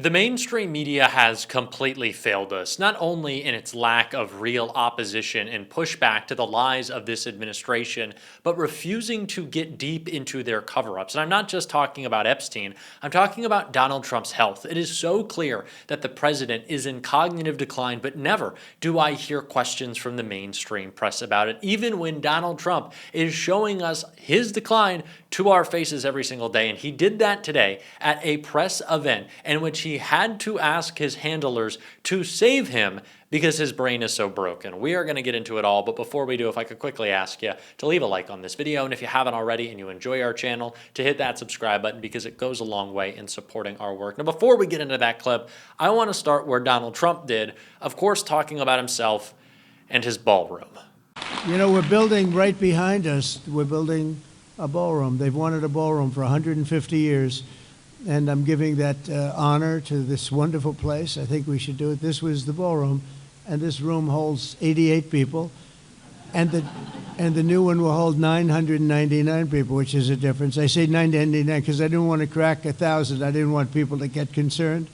The mainstream media has completely failed us, not only in its lack of real opposition and pushback to the lies of this administration, but refusing to get deep into their cover ups. And I'm not just talking about Epstein, I'm talking about Donald Trump's health. It is so clear that the president is in cognitive decline, but never do I hear questions from the mainstream press about it, even when Donald Trump is showing us his decline to our faces every single day. And he did that today at a press event in which he had to ask his handlers to save him because his brain is so broken. We are going to get into it all, but before we do, if I could quickly ask you to leave a like on this video, and if you haven't already and you enjoy our channel, to hit that subscribe button because it goes a long way in supporting our work. Now, before we get into that clip, I want to start where Donald Trump did, of course, talking about himself and his ballroom. You know, we're building right behind us, we're building a ballroom. They've wanted a ballroom for 150 years. And I'm giving that honor to this wonderful place. I think we should do it. This was the ballroom, and this room holds 88 people, and the new one will hold 999 people, which is a difference. I say 999 because I didn't want to crack 1,000. I didn't want people to get concerned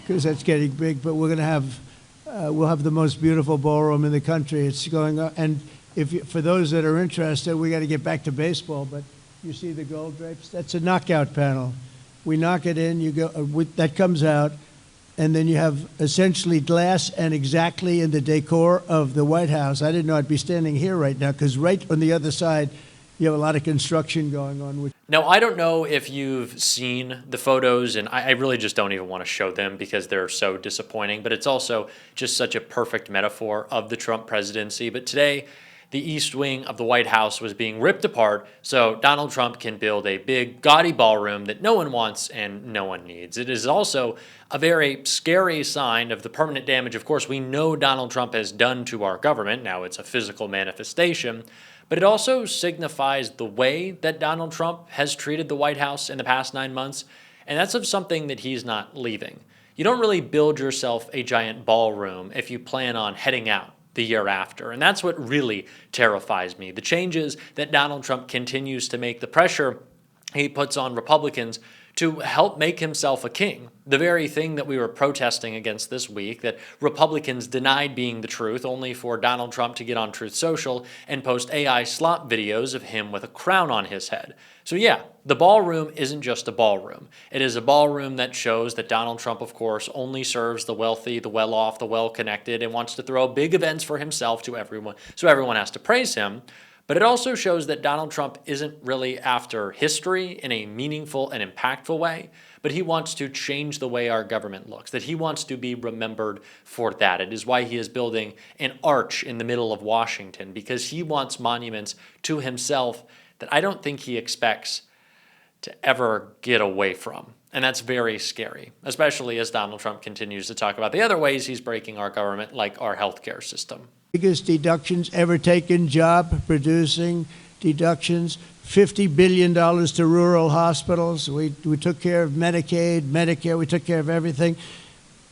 because that's getting big. But we're going to have we'll have the most beautiful ballroom in the country. It's going up, and for those that are interested, we got to get back to baseball. But you see the gold drapes? That's a knockout panel. We knock it in, you go, that comes out, and then you have essentially glass and exactly in the decor of the White House. I didn't know I'd be standing here right now because right on the other side, you have a lot of construction going on. Now, I don't know if you've seen the photos, and I really just don't even want to show them because they're so disappointing, but it's also just such a perfect metaphor of the Trump presidency. But today, the East Wing of the White House was being ripped apart so Donald Trump can build a big, gaudy ballroom that no one wants and no one needs. It is also a very scary sign of the permanent damage, of course, we know Donald Trump has done to our government. Now it's a physical manifestation, but it also signifies the way that Donald Trump has treated the White House in the past 9 months, and that's of something that he's not leaving. You don't really build yourself a giant ballroom if you plan on heading out the year after. And that's what really terrifies me. The changes that Donald Trump continues to make, the pressure he puts on Republicans to help make himself a king. The very thing that we were protesting against this week, that Republicans denied being the truth, only for Donald Trump to get on Truth Social and post AI slop videos of him with a crown on his head. So yeah, the ballroom isn't just a ballroom. It is a ballroom that shows that Donald Trump, of course, only serves the wealthy, the well-off, the well-connected, and wants to throw big events for himself to everyone, so everyone has to praise him. But it also shows that Donald Trump isn't really after history in a meaningful and impactful way, but he wants to change the way our government looks, that he wants to be remembered for that. It is why he is building an arch in the middle of Washington, because he wants monuments to himself that I don't think he expects to ever get away from. And that's very scary, especially as Donald Trump continues to talk about the other ways he's breaking our government, like our healthcare system. Biggest deductions ever taken, job producing deductions, $50 billion to rural hospitals. We took care of Medicaid, Medicare, we took care of everything.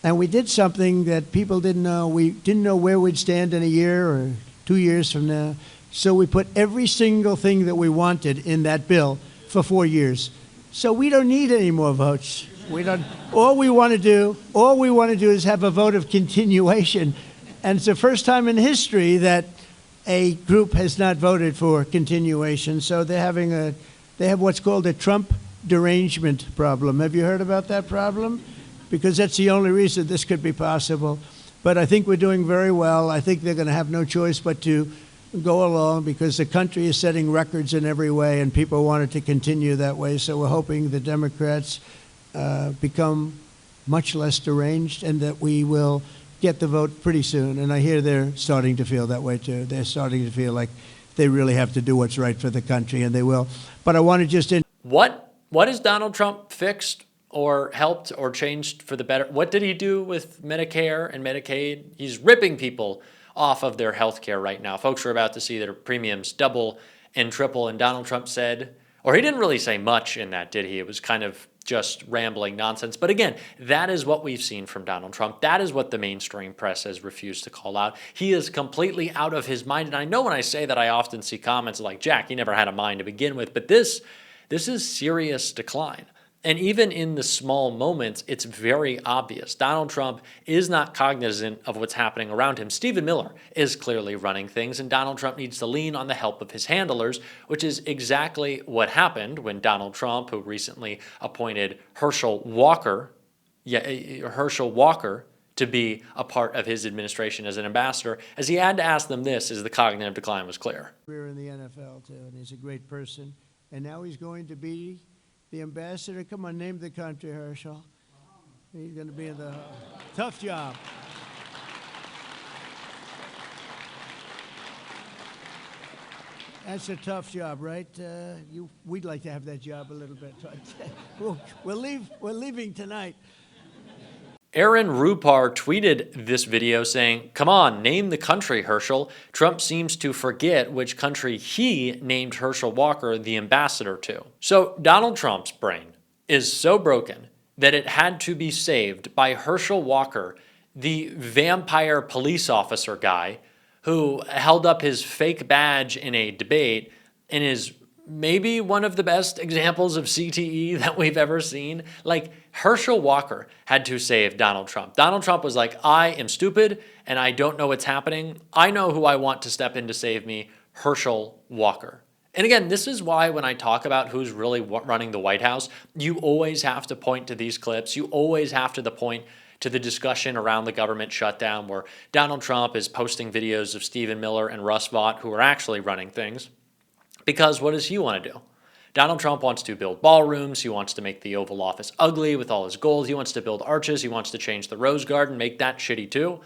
And we did something that people didn't know. We didn't know where we'd stand in a year or 2 years from now. So we put every single thing that we wanted in that bill for 4 years. So we don't need any more votes. We don't. All we want to do is have a vote of continuation. And it's the first time in history that a group has not voted for continuation. So they have what's called a Trump derangement problem. Have you heard about that problem? Because that's the only reason this could be possible. But I think we're doing very well. I think they're going to have no choice but to go along because the country is setting records in every way and people want it to continue that way. So we're hoping the Democrats become much less deranged and that we will get the vote pretty soon. And I hear they're starting to feel that way too. They're starting to feel like they really have to do what's right for the country, and they will. But I want to just... What has Donald Trump fixed or helped or changed for the better? What did he do with Medicare and Medicaid? He's ripping people off of their health care right now. Folks are about to see their premiums double and triple, and Donald Trump said, or he didn't really say much in that, did he? It was kind of just rambling nonsense. But again, that is what we've seen from Donald Trump. That is what the mainstream press has refused to call out. He is completely out of his mind. And I know when I say that, I often see comments like, Jack, he never had a mind to begin with. But this is serious decline. And even in the small moments, it's very obvious. Donald Trump is not cognizant of what's happening around him. Stephen Miller is clearly running things, and Donald Trump needs to lean on the help of his handlers, which is exactly what happened when Donald Trump, who recently appointed Herschel Walker to be a part of his administration as an ambassador, as he had to ask them this as the cognitive decline was clear. Career in the NFL, too, and he's a great person. And now he's going to be the ambassador. Come on, name the country, Herschel. He's going to be in the tough job. That's a tough job, right? We'd like to have that job a little bit. We're leaving tonight. Aaron Rupar tweeted this video saying, "Come on, name the country, Herschel. Trump seems to forget which country he named Herschel Walker the ambassador to." So Donald Trump's brain is so broken that it had to be saved by Herschel Walker, the vampire police officer guy who held up his fake badge in a debate and is maybe one of the best examples of CTE that we've ever seen. Like, Herschel Walker had to save Donald Trump. Donald Trump was like, I am stupid and I don't know what's happening. I know who I want to step in to save me, Herschel Walker. And again, this is why when I talk about who's really running the White House, you always have to point to these clips. You always have to point to the discussion around the government shutdown where Donald Trump is posting videos of Stephen Miller and Russ Vought, who are actually running things. Because what does he want to do? Donald Trump wants to build ballrooms. He wants to make the Oval Office ugly with all his gold. He wants to build arches. He wants to change the Rose Garden, make that shitty too.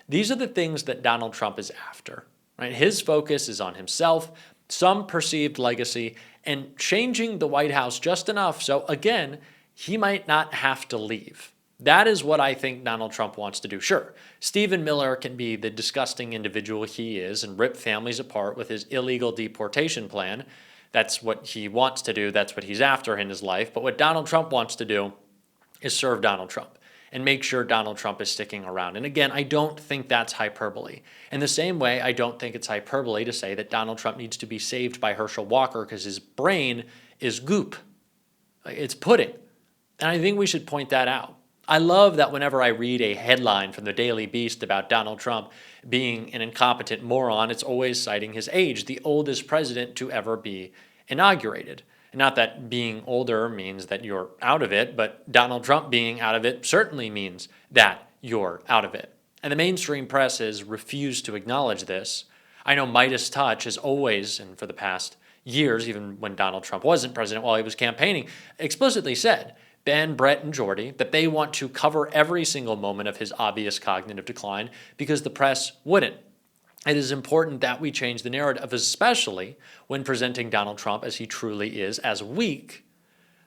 These are the things that Donald Trump is after, right? His focus is on himself, some perceived legacy, and changing the White House just enough so, again, he might not have to leave. That is what I think Donald Trump wants to do. Sure, Stephen Miller can be the disgusting individual he is and rip families apart with his illegal deportation plan. That's what he wants to do. That's what he's after in his life. But what Donald Trump wants to do is serve Donald Trump and make sure Donald Trump is sticking around. And again, I don't think that's hyperbole. In the same way, I don't think it's hyperbole to say that Donald Trump needs to be saved by Herschel Walker because his brain is goop. It's pudding. And I think we should point that out. I love that whenever I read a headline from the Daily Beast about Donald Trump being an incompetent moron, it's always citing his age, the oldest president to ever be inaugurated. And not that being older means that you're out of it, but Donald Trump being out of it certainly means that you're out of it. And the mainstream press has refused to acknowledge this. I know Midas Touch has always, and for the past years, even when Donald Trump wasn't president while he was campaigning, explicitly said, Ben, Brett, and Jordy, that they want to cover every single moment of his obvious cognitive decline because the press wouldn't. It is important that we change the narrative, especially when presenting Donald Trump as he truly is, as weak,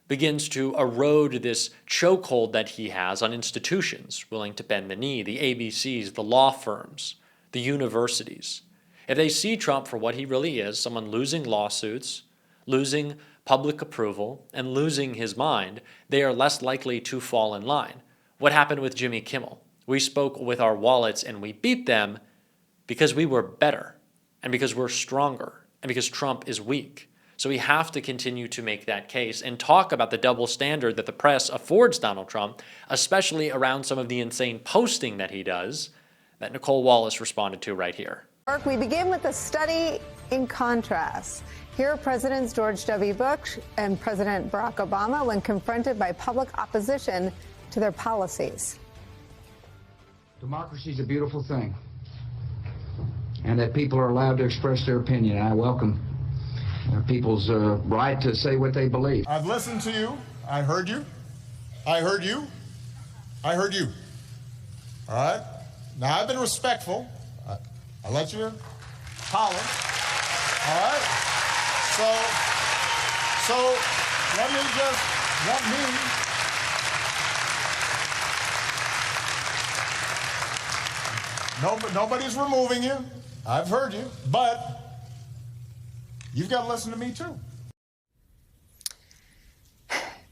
begins to erode this chokehold that he has on institutions willing to bend the knee, the ABCs, the law firms, the universities. If they see Trump for what he really is, someone losing lawsuits, losing public approval, and losing his mind, they are less likely to fall in line. What happened with Jimmy Kimmel? We spoke with our wallets and we beat them because we were better and because we're stronger and because Trump is weak. So we have to continue to make that case and talk about the double standard that the press affords Donald Trump, especially around some of the insane posting that he does that Nicole Wallace responded to right here. Mark, we begin with a study in contrast. Here are Presidents George W. Bush and President Barack Obama when confronted by public opposition to their policies. Democracy is a beautiful thing, and that people are allowed to express their opinion. I welcome people's right to say what they believe. I've listened to you. I heard you. I heard you. I heard you. All right? Now, I've been respectful. I let you holler. All right? So let me nobody's removing you. I've heard you, but you've got to listen to me too.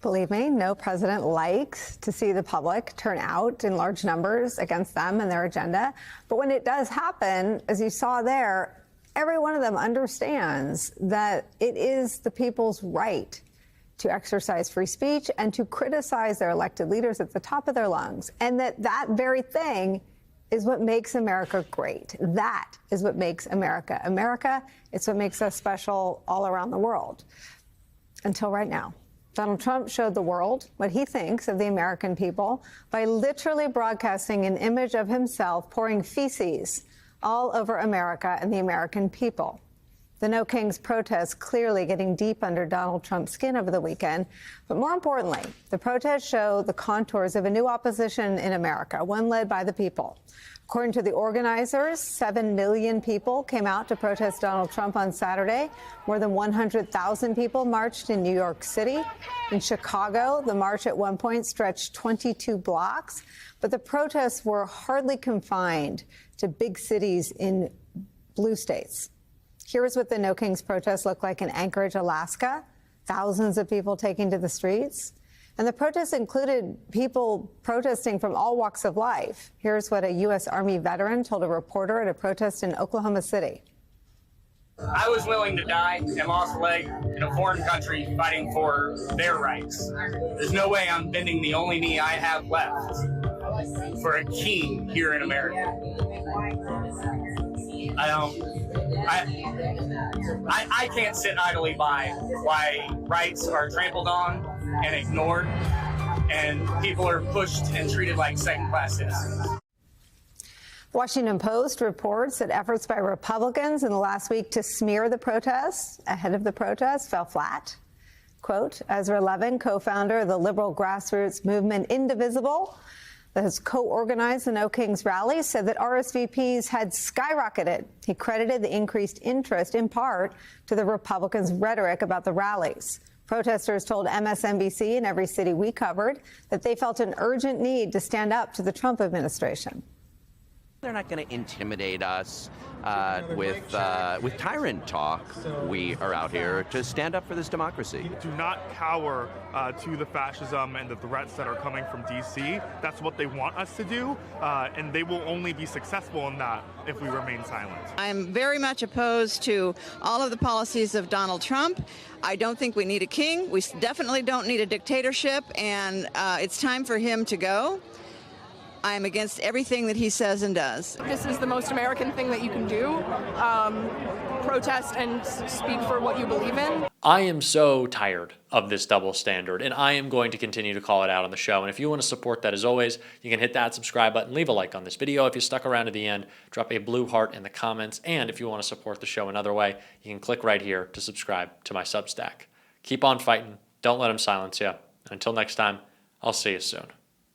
Believe me, no president likes to see the public turn out in large numbers against them and their agenda. But when it does happen, as you saw there, every one of them understands that it is the people's right to exercise free speech and to criticize their elected leaders at the top of their lungs. And that very thing is what makes America great. That is what makes America America. It's what makes us special all around the world. Until right now. Donald Trump showed the world what he thinks of the American people by literally broadcasting an image of himself pouring feces all over America and the American people. The No Kings protests clearly getting deep under Donald Trump's skin over the weekend. But more importantly, the protests show the contours of a new opposition in America, one led by the people. According to the organizers, 7 million people came out to protest Donald Trump on Saturday. More than 100,000 people marched in New York City. In Chicago, the march at one point stretched 22 blocks. But the protests were hardly confined to big cities in blue states. Here's what the No Kings protests look like in Anchorage, Alaska. Thousands of people taking to the streets. And the protests included people protesting from all walks of life. Here's what a U.S. Army veteran told a reporter at a protest in Oklahoma City. I was willing to die and lost a leg in a foreign country fighting for their rights. There's no way I'm bending the only knee I have left for a king here in America. I can't sit idly by why rights are trampled on and ignored, and people are pushed and treated like second-class citizens. Washington Post reports that efforts by Republicans in the last week to smear the protests ahead of the protests fell flat. Quote, Ezra Levin, co-founder of the liberal grassroots movement Indivisible, that has co-organized the No Kings rally, said that RSVPs had skyrocketed. He credited the increased interest in part to the Republicans' rhetoric about the rallies. Protesters told MSNBC in every city we covered that they felt an urgent need to stand up to the Trump administration. They're not going to intimidate us with tyrant talk. We are out here to stand up for this democracy. Do not cower to the fascism and the threats that are coming from D.C. That's what they want us to do, and they will only be successful in that if we remain silent. I'm very much opposed to all of the policies of Donald Trump. I don't think we need a king. We definitely don't need a dictatorship, and it's time for him to go. I am against everything that he says and does. This is the most American thing that you can do. Protest and speak for what you believe in. I am so tired of this double standard, and I am going to continue to call it out on the show. And if you want to support that, as always, you can hit that subscribe button, leave a like on this video. If you stuck around to the end, drop a blue heart in the comments. And if you want to support the show another way, you can click right here to subscribe to my Substack. Keep on fighting. Don't let them silence you. And until next time, I'll see you soon.